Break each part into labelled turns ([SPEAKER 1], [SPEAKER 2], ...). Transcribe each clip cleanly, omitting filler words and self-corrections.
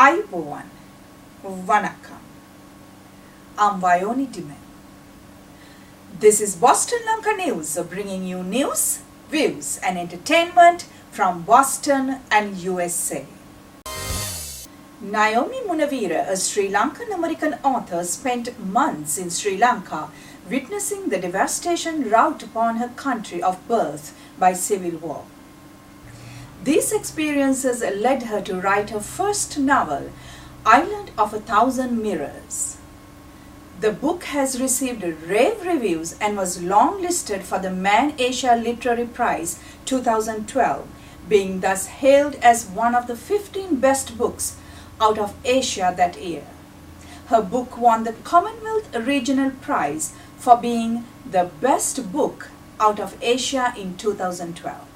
[SPEAKER 1] Ayubowan, Vanakkam. I'm Vayoni Dimen. This is Boston Lanka News, bringing you news, views and entertainment from Boston and USA. Nayomi Munaweera, a Sri Lankan-American author, spent months in Sri Lanka witnessing the devastation wrought upon her country of birth by civil war. These experiences led her to write her first novel, Island of a Thousand Mirrors. The book has received rave reviews and was longlisted for the Man Asia Literary Prize 2012, being thus hailed as one of the 15 best books out of Asia that year. Her book won the Commonwealth Regional Prize for being the best book out of Asia in 2012.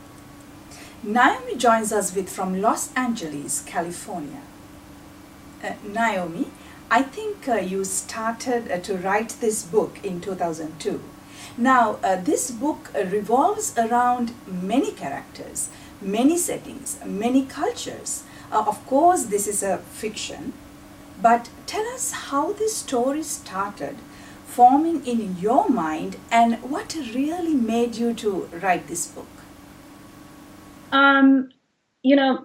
[SPEAKER 1] Nayomi joins us from Los Angeles, California. Nayomi, I think you started to write this book in 2002. Now, this book revolves around many characters, many settings, many cultures. Of course, this is a fiction, but tell us how this story started forming in your mind and what really made you to write this book.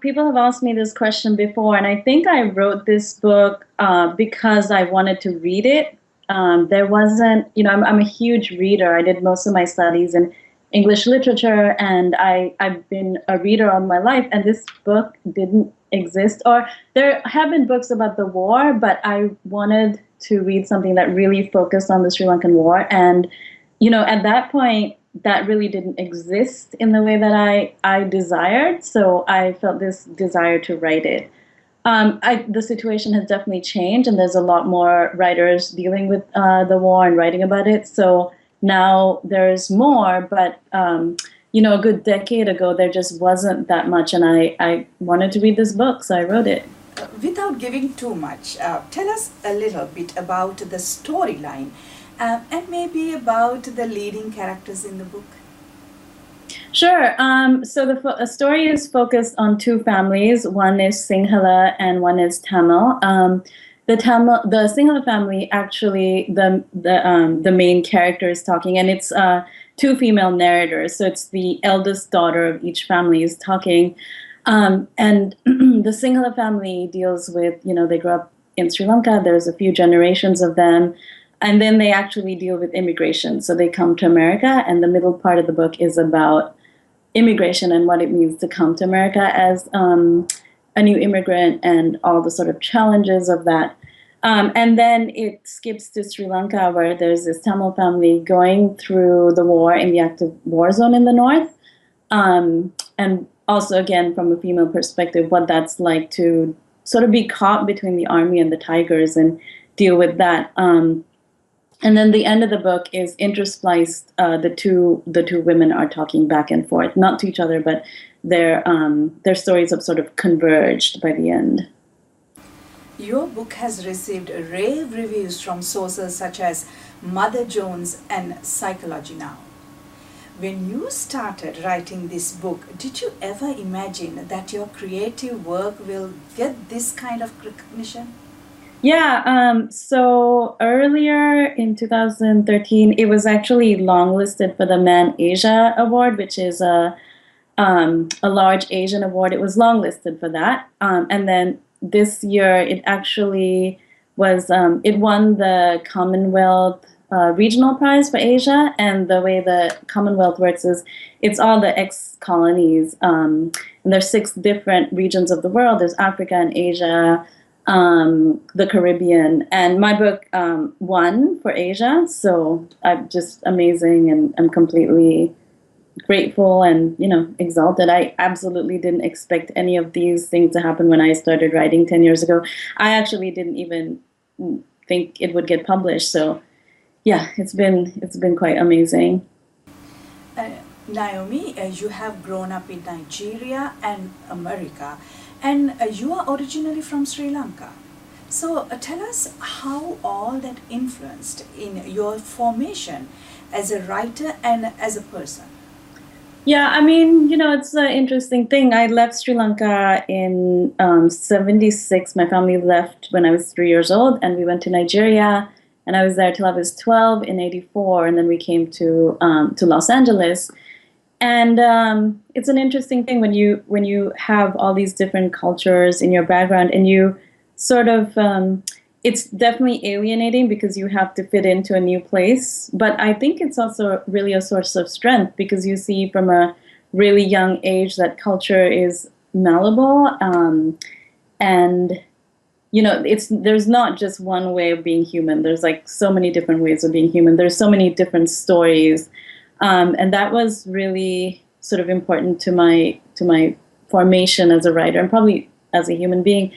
[SPEAKER 2] People have asked me this question before, and I think I wrote this book because I wanted to read it. There wasn't, I'm a huge reader. I did most of my studies in English literature, and I've been a reader all my life, and this book didn't exist. Or there have been books about the war, but I wanted to read something that really focused on the Sri Lankan war. And, at that point, that really didn't exist in the way that I desired. So I felt this desire to write it. The situation has definitely changed, and there's a lot more writers dealing with the war and writing about it. So now there's more, but a good decade ago, there just wasn't that much, and I wanted to read this book, so I wrote it.
[SPEAKER 1] Without giving too much, tell us a little bit about the storyline and maybe about the leading characters in the book.
[SPEAKER 2] Sure. So the story is focused on two families. One is Sinhala and one is Tamil. The Sinhala family, actually, the main character is talking, and it's two female narrators. So it's the eldest daughter of each family is talking, and the Sinhala family deals with, they grew up in Sri Lanka. There's a few generations of them. And then they actually deal with immigration. So they come to America, and the middle part of the book is about immigration and what it means to come to America as a new immigrant and all the sort of challenges of that. And then it skips to Sri Lanka, where there's this Tamil family going through the war in the active war zone in the north. And also, again, from a female perspective, what that's like to sort of be caught between the army and the tigers and deal with that. And then the end of the book is interspliced. The two women are talking back and forth, not to each other, but their stories have sort of converged by the end.
[SPEAKER 1] Your book has received rave reviews from sources such as Mother Jones and Psychology Now. When you started writing this book, did you ever imagine that your creative work will get this kind of recognition?
[SPEAKER 2] Yeah, so earlier in 2013, it was actually longlisted for the Man Asia Award, which is a large Asian award. It was longlisted for that. And then this year, it actually was, it won the Commonwealth Regional Prize for Asia. And the way the Commonwealth works is it's all the ex-colonies. And there's 6 different regions of the world. There's Africa and Asia, the Caribbean, and my book won for Asia, so I'm just amazing, and I'm completely grateful and exalted. I absolutely didn't expect any of these things to happen when I started writing 10 years ago. I actually didn't even think it would get published, so yeah, it's been quite amazing.
[SPEAKER 1] Nayomi, you have grown up in Nigeria and America, and you are originally from Sri Lanka. So tell us how all that influenced in your formation as a writer and as a person.
[SPEAKER 2] Yeah, I mean, it's an interesting thing. I left Sri Lanka in 76. My family left when I was 3 years old, and we went to Nigeria, and I was there till I was 12 in 84, and then we came to Los Angeles. And it's an interesting thing when you have all these different cultures in your background, and you sort of it's definitely alienating because you have to fit into a new place. But I think it's also really a source of strength because you see from a really young age that culture is malleable, and it's there's not just one way of being human. There's like so many different ways of being human. There's so many different stories, and that was really sort of important to my formation as a writer and probably as a human being.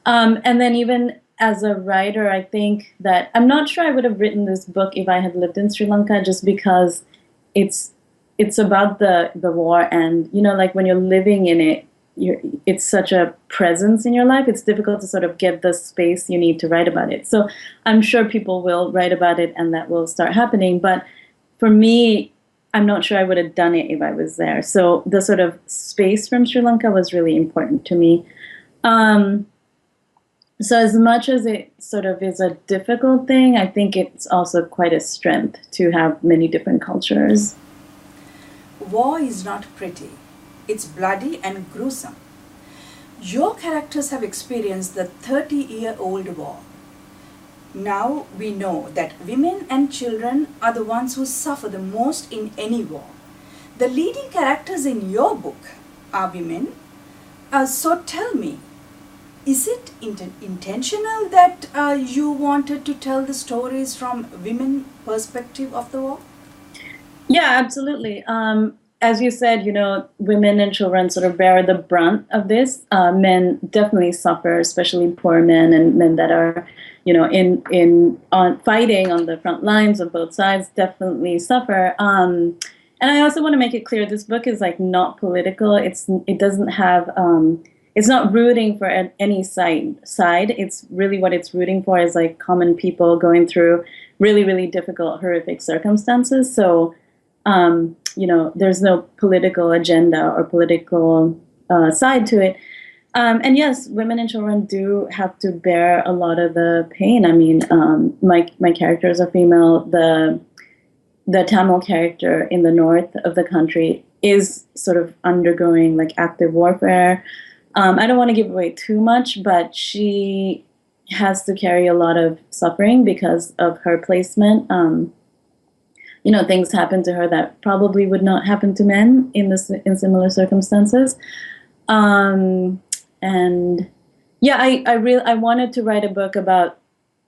[SPEAKER 2] And then even as a writer, I think that I'm not sure I would have written this book if I had lived in Sri Lanka, just because it's it's about the war, and like when you're living in it, it's such a presence in your life. It's difficult to sort of get the space you need to write about it. So I'm sure people will write about it, and that will start happening. But for me, I'm not sure I would have done it if I was there. So the sort of space from Sri Lanka was really important to me. Um, so as much as it sort of is a difficult thing, I think it's also quite a strength to have many different cultures.
[SPEAKER 1] War is not pretty. It's bloody and gruesome. Your characters have experienced the 30-year-old war. Now we know that women and children are the ones who suffer the most in any war. The leading characters in your book are women. So tell me, is it intentional that you wanted to tell the stories from women perspective of the war?
[SPEAKER 2] Yeah, absolutely. As you said, women and children sort of bear the brunt of this. Men definitely suffer, especially poor men and men that are, in on fighting on the front lines of both sides. Definitely suffer. And I also want to make it clear this book is like not political. It doesn't have. It's not rooting for any side. It's really what it's rooting for is like common people going through really, really difficult, horrific circumstances. So there's no political agenda or political side to it. And yes, women and children do have to bear a lot of the pain. I mean, my characters are female. The Tamil character in the north of the country is sort of undergoing like active warfare. I don't want to give away too much, but she has to carry a lot of suffering because of her placement. Things happen to her that probably would not happen to men in similar circumstances. Um, and yeah, I wanted to write a book about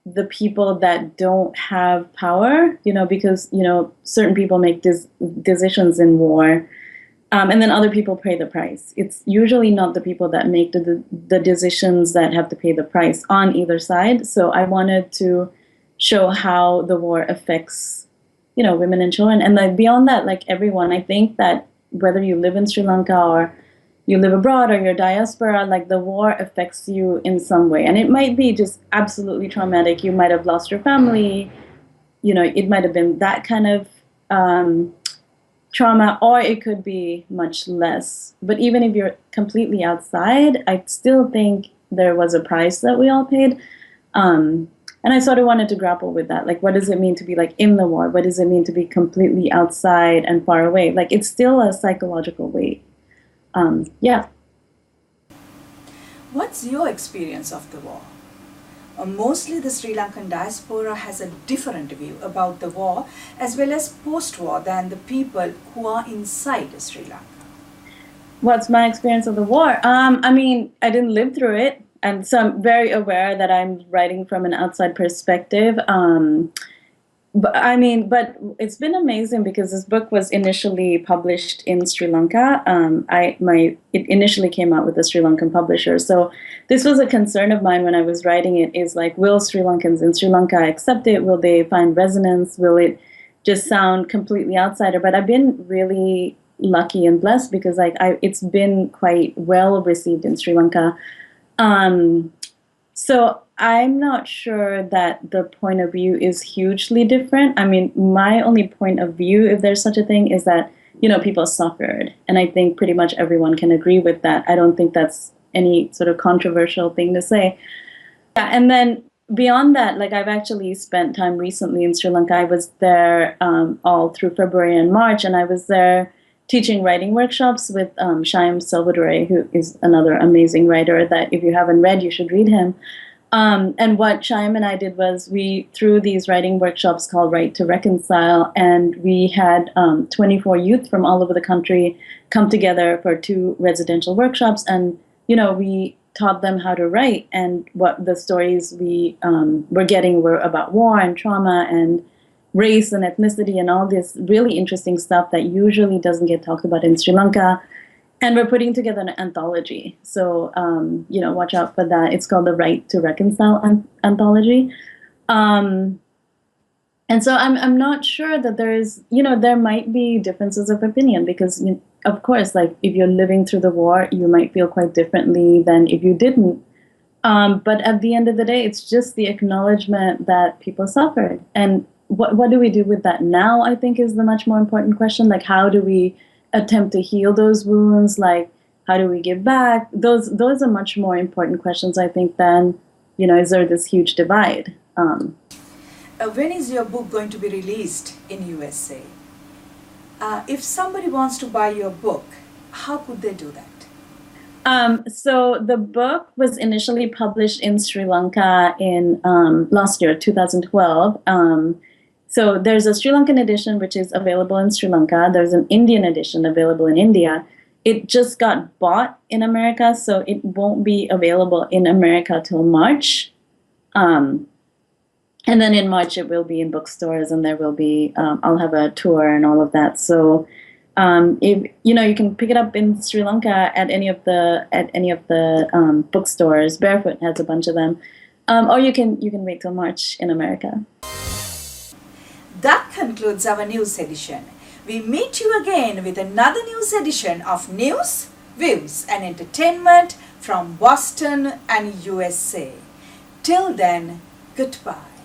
[SPEAKER 2] the people that don't have power, because certain people make decisions in war, and then other people pay the price. It's usually not the people that make the decisions that have to pay the price on either side. So I wanted to show how the war affects women and children, and like beyond that, like everyone. I think that whether you live in Sri Lanka or you live abroad or you're diaspora, like the war affects you in some way, and it might be just absolutely traumatic. You might have lost your family. It might have been that kind of trauma, or it could be much less. But even if you're completely outside, I still think there was a price that we all paid. And I sort of wanted to grapple with that. Like, what does it mean to be like in the war? What does it mean to be completely outside and far away? Like, it's still a psychological weight. Yeah.
[SPEAKER 1] What's your experience of the war? Mostly the Sri Lankan diaspora has a different view about the war as well as post-war than the people who are inside Sri Lanka.
[SPEAKER 2] What's my experience of the war? I mean, I didn't live through it, and so I'm very aware that I'm writing from an outside perspective. But it's been amazing because this book was initially published in Sri Lanka. It initially came out with a Sri Lankan publisher, so this was a concern of mine when I was writing it. Is like, will Sri Lankans in Sri Lanka accept it? Will they find resonance? Will it just sound completely outsider? But I've been really lucky and blessed because it's been quite well received in Sri Lanka. So I'm not sure that the point of view is hugely different. I mean, my only point of view, if there's such a thing, is that people suffered. And I think pretty much everyone can agree with that. I don't think that's any sort of controversial thing to say. Yeah, and then beyond that, like I've actually spent time recently in Sri Lanka. I was there all through February and March, and I was there teaching writing workshops with Shyam Salvadore, who is another amazing writer that if you haven't read, you should read him. And what Shyam and I did was we threw these writing workshops called Write to Reconcile, and we had 24 youth from all over the country come together for 2 residential workshops, and we taught them how to write, and what the stories we were getting were about war and trauma and race and ethnicity and all this really interesting stuff that usually doesn't get talked about in Sri Lanka. And we're putting together an anthology. So, watch out for that. It's called the Write to Reconcile anthology. And so I'm not sure that there might be differences of opinion because, of course, like if you're living through the war, you might feel quite differently than if you didn't. But at the end of the day, it's just the acknowledgement that people suffered. And what do we do with that now, I think, is the much more important question. Like, how do we attempt to heal those wounds? Like, how do we give back? Those are much more important questions, I think, than, is there this huge divide?
[SPEAKER 1] When is your book going to be released in USA? If somebody wants to buy your book, how could they do that?
[SPEAKER 2] So the book was initially published in Sri Lanka in last year, 2012. So there's a Sri Lankan edition, which is available in Sri Lanka. There's an Indian edition available in India. It just got bought in America, so it won't be available in America till March. And then in March, it will be in bookstores, and there will be, I'll have a tour and all of that. So if you can pick it up in Sri Lanka at any of the bookstores. Barefoot has a bunch of them, or you can wait till March in America.
[SPEAKER 1] That concludes our news edition. We meet you again with another news edition of News, Views and Entertainment from Boston and USA. Till then, goodbye.